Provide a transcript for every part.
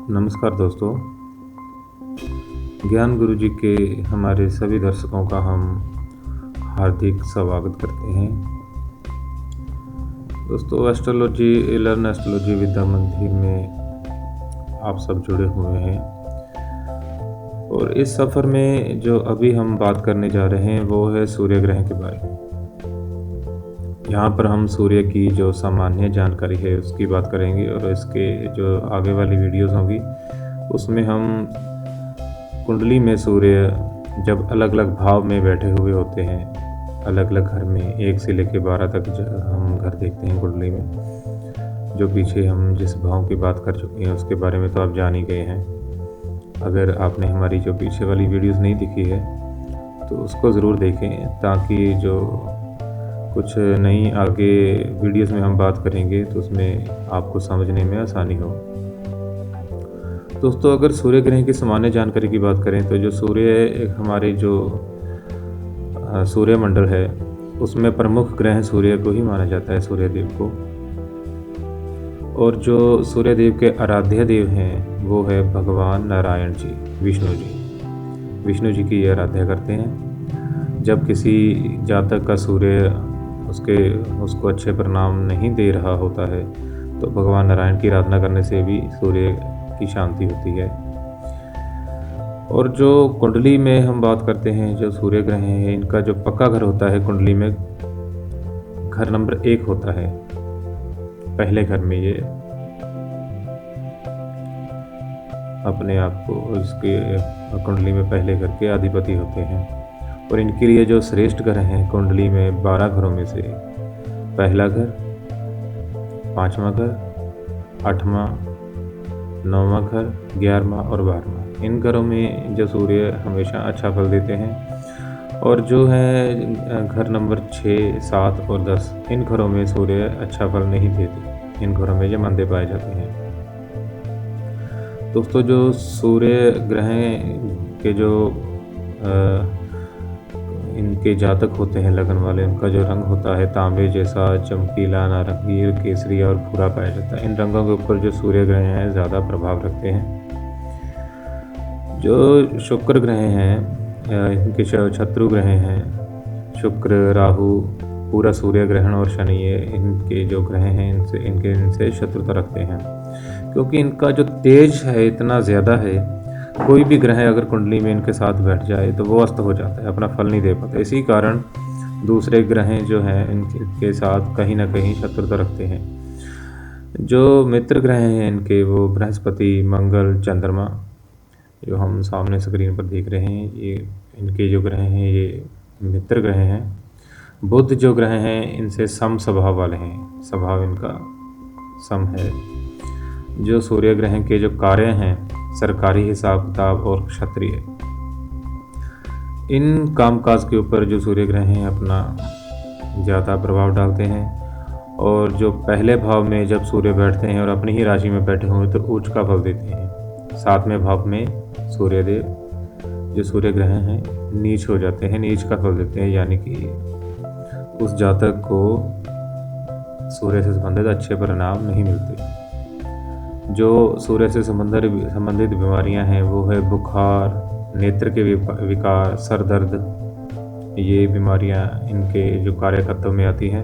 नमस्कार दोस्तों, ज्ञान गुरु जी के हमारे सभी दर्शकों का हम हार्दिक स्वागत करते हैं। दोस्तों, एस्ट्रोलॉजी लर्न एस्ट्रोलॉजी विद्या मंदिर में आप सब जुड़े हुए हैं और इस सफ़र में जो अभी हम बात करने जा रहे हैं वो है सूर्य ग्रह के बारे में। यहाँ पर हम सूर्य की जो सामान्य जानकारी है उसकी बात करेंगे और इसके जो आगे वाली वीडियोस होंगी उसमें हम कुंडली में सूर्य जब अलग अलग भाव में बैठे हुए होते हैं, अलग अलग घर में 1 से लेकर 12 तक हम घर देखते हैं कुंडली में। जो पीछे हम जिस भाव की बात कर चुके हैं उसके बारे में तो आप जान ही गए हैं। अगर आपने हमारी जो पीछे वाली वीडियोस नहीं दिखी है तो उसको ज़रूर देखें, ताकि जो कुछ नई आगे वीडियोस में हम बात करेंगे तो उसमें आपको समझने में आसानी हो। दोस्तों, अगर सूर्य ग्रह की सामान्य जानकारी की बात करें तो जो सूर्य हमारे जो सूर्यमंडल है उसमें प्रमुख ग्रह सूर्य को ही माना जाता है, सूर्यदेव को। और जो सूर्यदेव के आराध्य देव हैं वो है भगवान नारायण जी, विष्णु जी की आराधना करते हैं। जब किसी जातक का सूर्य उसको अच्छे परिणाम नहीं दे रहा होता है तो भगवान नारायण की आराधना करने से भी सूर्य की शांति होती है। और जो कुंडली में हम बात करते हैं, जो सूर्य ग्रह हैं इनका जो पक्का घर होता है कुंडली में, घर नंबर 1 होता है। पहले घर में ये अपने आप को इसके कुंडली में पहले घर के अधिपति होते हैं। और इनके लिए जो श्रेष्ठ घर हैं कुंडली में 12 घरों में से पहला घर, 5वां घर, 8वां, 9वां घर, 11वां और 12वां, इन घरों में जो सूर्य हमेशा अच्छा फल देते हैं। और जो है घर नंबर 6, 7 और 10, इन घरों में सूर्य अच्छा फल नहीं देते, इन घरों में ये मंदे पाए जाते हैं। दोस्तों, जो सूर्य ग्रह के जो इनके जातक होते हैं लगन वाले, उनका जो रंग होता है तांबे जैसा, चमकीला, नारंगी, केसरी और भूरा पाया जाता है। इन रंगों के ऊपर जो सूर्य ग्रह हैं ज़्यादा प्रभाव रखते हैं। जो शुक्र ग्रह हैं, इनके शत्रु ग्रह हैं, शुक्र, राहु, पूरा सूर्य ग्रहण और शनि, ये इनके जो ग्रह हैं इनसे शत्रुता रखते हैं, क्योंकि इनका जो तेज है इतना ज़्यादा है। कोई भी ग्रह अगर कुंडली में इनके साथ बैठ जाए तो वो अस्त हो जाता है, अपना फल नहीं दे पाता। इसी कारण दूसरे ग्रह जो हैं इनके साथ कहीं ना कहीं शत्रुता रखते हैं। जो मित्र ग्रह हैं इनके वो बृहस्पति, मंगल, चंद्रमा, जो हम सामने स्क्रीन पर देख रहे हैं, ये इनके जो ग्रह हैं ये मित्र ग्रह हैं। बुध जो ग्रह हैं इनसे सम स्वभाव वाले हैं, स्वभाव इनका सम है। जो सूर्य ग्रह के जो कार्य हैं, सरकारी हिसाब किताब और क्षत्रिय, इन कामकाज के ऊपर जो सूर्य ग्रह हैं अपना ज़्यादा प्रभाव डालते हैं। और जो पहले भाव में जब सूर्य बैठते हैं और अपनी ही राशि में बैठे हों तो उच्च का फल देते हैं। 7वें भाव में सूर्यदेव जो सूर्य ग्रह हैं नीच हो जाते हैं, नीच का फल देते हैं, यानी कि उस जातक को सूर्य से संबंधित अच्छे परिणाम नहीं मिलते। जो सूर्य से संबंधित बीमारियां हैं वो है बुखार, नेत्र के विकार, सर दर्द, ये बीमारियां इनके जो कार्यकर्तव्य में आती हैं।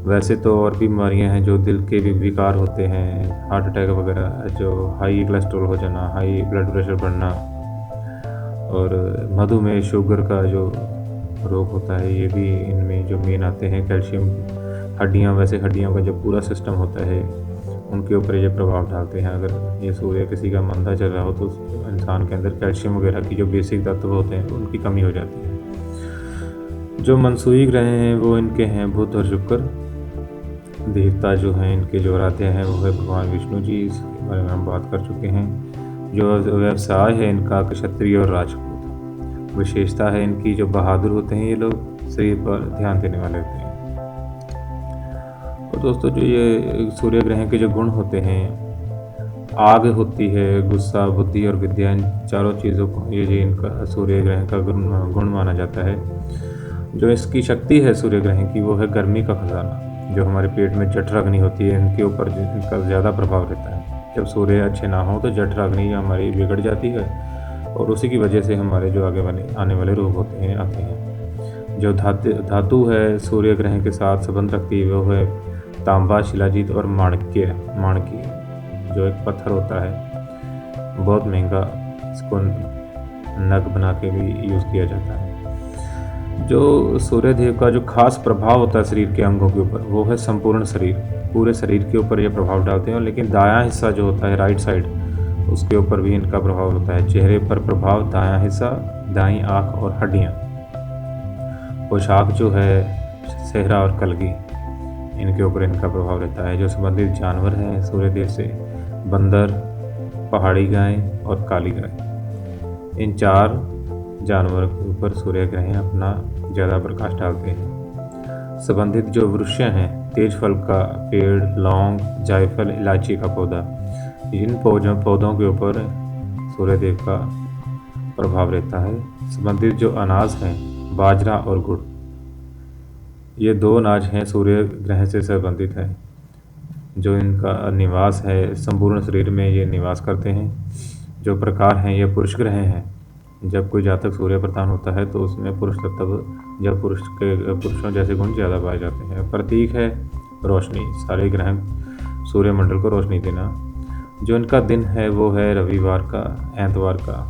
वैसे तो और भी बीमारियां हैं, जो दिल के भी विकार होते हैं, हार्ट अटैक वगैरह, जो हाई कोलेस्ट्रॉल हो जाना, हाई ब्लड प्रेशर बढ़ना, और मधुमेह, शुगर का जो रोग होता है ये भी इनमें जो मेन आते हैं। कैल्शियम, हड्डियाँ, वैसे हड्डियों का जो पूरा सिस्टम होता है उनके ऊपर ये प्रभाव डालते हैं। अगर ये सूर्य किसी का मंदा चल रहा हो तो इंसान के अंदर कैल्शियम वगैरह की जो बेसिक तत्व होते हैं उनकी कमी हो जाती है। जो मनसूई ग्रह हैं वो इनके हैं बुध और शुक्र। देवता जो हैं इनके जो आराध्य हैं वो है भगवान विष्णु जी, इसके बारे में हम बात कर चुके हैं। जो व्यवसाय है इनका क्षत्रिय और राजपूत। विशेषता है इनकी जो बहादुर होते हैं ये लोग, शरीर पर ध्यान देने वाले होते हैं। तो दोस्तों, जो ये सूर्य ग्रह के जो गुण होते हैं, आग होती है, गुस्सा, बुद्धि और विद्या, इन चारों चीज़ों को ये इनका सूर्य ग्रह का गुण माना जाता है। जो इसकी शक्ति है सूर्य ग्रह की वो है गर्मी का खजाना। जो हमारे पेट में जठराग्नि होती है इनके ऊपर इनका ज़्यादा प्रभाव रहता है। जब सूर्य अच्छे ना हो तो जठराग्नि हमारी बिगड़ जाती है और उसी की वजह से हमारे जो आने वाले रोग होते हैं आते हैं। जो धातु है सूर्य ग्रह के साथ संबंध रखती है वो है तांबा, शिलाजीत और माणकी जो एक पत्थर होता है, बहुत महंगा। इसको नग बना के भी यूज़ किया जाता है। जो सूर्य देव का जो खास प्रभाव होता है शरीर के अंगों के ऊपर वो है संपूर्ण शरीर, पूरे शरीर के ऊपर ये प्रभाव डालते हैं। लेकिन दायां हिस्सा जो होता है राइट साइड, उसके ऊपर भी इनका प्रभाव होता है। चेहरे पर प्रभाव दायां हिस्सा, दाईं आँख और हड्डियाँ। पोशाक जो है सेहरा और कलगी, इनके ऊपर इनका प्रभाव रहता है। जो संबंधित जानवर हैं सूर्यदेव से, बंदर, पहाड़ी गाय और काली गाय, इन 4 जानवरों के ऊपर सूर्य ग्रह अपना ज़्यादा प्रकाश डालते हैं। संबंधित जो वृक्ष हैं, तेज फल का पेड़, लौंग, जायफल, इलायची का पौधा, इन पौधों के ऊपर सूर्यदेव का प्रभाव रहता है। संबंधित जो अनाज हैं, बाजरा और गुड़, ये 2 अनाज हैं सूर्य ग्रह से संबंधित हैं। जो इनका निवास है संपूर्ण शरीर में ये निवास करते हैं। जो प्रकार हैं ये पुरुष ग्रह हैं। जब कोई जातक सूर्य प्रधान होता है तो उसमें पुरुष तत्व जब पुरुषों जैसे गुण ज़्यादा पाए जाते हैं। प्रतीक है रोशनी, सारे ग्रह सूर्यमंडल को रोशनी देना। जो इनका दिन है वो है रविवार का, एतवार का,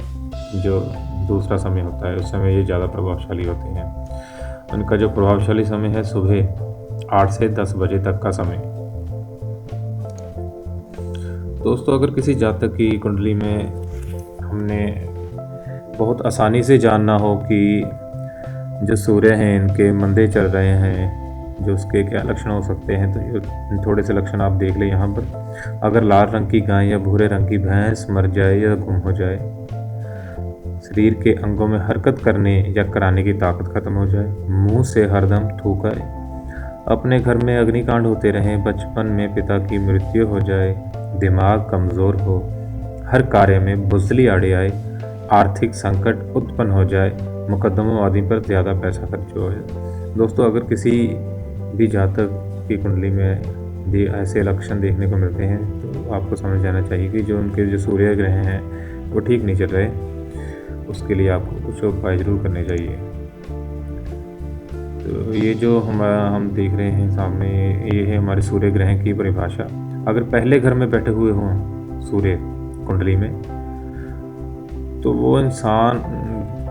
जो दूसरा समय होता है उस समय ये ज़्यादा प्रभावशाली होते हैं। उनका जो प्रभावशाली समय है सुबह 8 से 10 बजे तक का समय। दोस्तों, अगर किसी जातक की कुंडली में हमने बहुत आसानी से जानना हो कि जो सूर्य हैं इनके मंदे चल रहे हैं, जो उसके क्या लक्षण हो सकते हैं, तो ये थोड़े से लक्षण आप देख लें यहाँ पर। अगर लाल रंग की गाय या भूरे रंग की भैंस मर जाए या गुम हो जाए, शरीर के अंगों में हरकत करने या कराने की ताकत खत्म हो जाए, मुंह से हरदम थूक आए, अपने घर में अग्निकांड होते रहें, बचपन में पिता की मृत्यु हो जाए, दिमाग कमज़ोर हो, हर कार्य में बुज़दिली आड़े आए, आर्थिक संकट उत्पन्न हो जाए, मुकदमों आदि पर ज़्यादा पैसा खर्च हो जाए। दोस्तों, अगर किसी भी जातक की कुंडली में भी ऐसे लक्षण देखने को मिलते हैं तो आपको समझ जाना चाहिए कि जो उनके जो सूर्य ग्रह हैं वो ठीक नहीं चल रहे। उसके लिए आपको कुछ उपाय जरूर करने चाहिए। तो ये जो हम देख रहे हैं सामने, ये है हमारे सूर्य ग्रह की परिभाषा। अगर पहले घर में बैठे हुए हों सूर्य कुंडली में, तो वो इंसान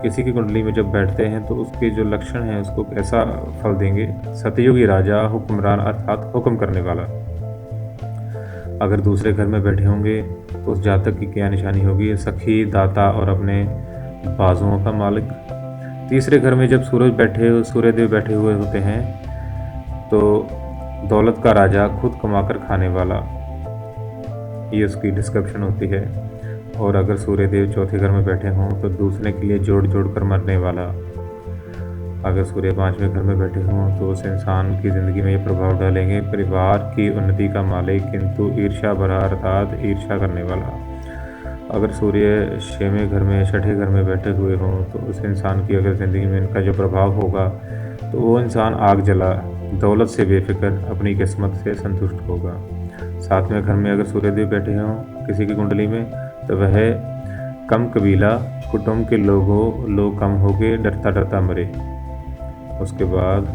किसी की कुंडली में जब बैठते हैं तो उसके जो लक्षण हैं उसको कैसा फल देंगे। सतयुगी राजा, हुक्मरान अर्थात हुक्म करने वाला। अगर दूसरे घर में बैठे होंगे तो उस जातक की क्या निशानी होगी। सखी, दाता और अपने बाजुओं का मालिक। तीसरे घर में जब सूर्यदेव बैठे हुए होते हैं तो दौलत का राजा, खुद कमाकर खाने वाला, ये उसकी डिस्क्रिप्शन होती है। और अगर सूर्यदेव चौथे घर में बैठे हों तो दूसरे के लिए जोड़ कर मरने वाला। अगर सूर्य 5वें घर में बैठे हों तो उस इंसान की ज़िंदगी में ये प्रभाव डालेंगे, परिवार की उन्नति का मालिक किंतु ईर्ष्या भरा अर्थात ईर्ष्या करने वाला। अगर सूर्य 6वें घर में, 6ठे घर में बैठे हुए हों तो उस इंसान की अगर ज़िंदगी में इनका जो प्रभाव होगा तो वो इंसान आग जला, दौलत से बेफिक्र, अपनी किस्मत से संतुष्ट होगा। 7वें घर में अगर सूर्यदेव बैठे हों किसी की कुंडली में तो वह कम कबीला, कुटुंब के लोग कम हो गए, डरता मरे। उसके बाद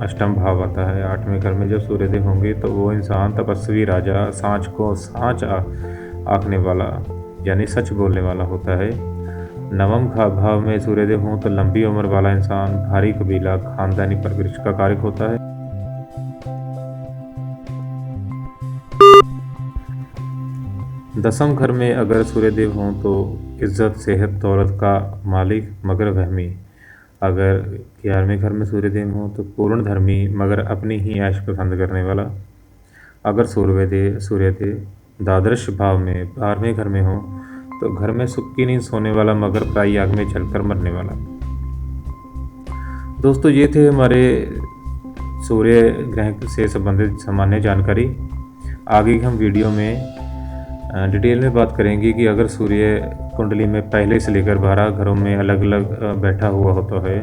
अष्टम भाव आता है। 8वें घर में जब सूर्यदेव होंगे तो वो इंसान तपस्वी राजा, सांच को सांच आंकने वाला यानी सच बोलने वाला होता है। 9वें भाव में सूर्यदेव हों तो लंबी उम्र वाला इंसान, भारी कबीला, खानदानी परिवेश का कारक होता है। 10वें घर में अगर सूर्यदेव हों तो इज्जत, सेहत, दौलत का मालिक मगर वहमी। अगर 11वें घर में सूर्यदेव हों तो पूर्ण धर्मी मगर अपनी ही ऐश पसंद करने वाला। अगर सूर्यदेव द्वादश भाव में 12वें घर में हो तो घर में सुख की नींद सोने वाला मगर प्रायः आग में जलकर मरने वाला। दोस्तों, ये थे हमारे सूर्य ग्रह से संबंधित सामान्य जानकारी। आगे हम वीडियो में डिटेल में बात करेंगे कि अगर सूर्य कुंडली में पहले से लेकर 12 घरों में अलग अलग बैठा हुआ होता है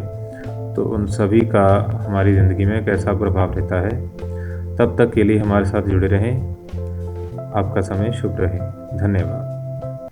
तो उन सभी का हमारी ज़िंदगी में कैसा प्रभाव रहता है। तब तक के लिए हमारे साथ जुड़े रहें। आपका समय शुभ रहे। धन्यवाद।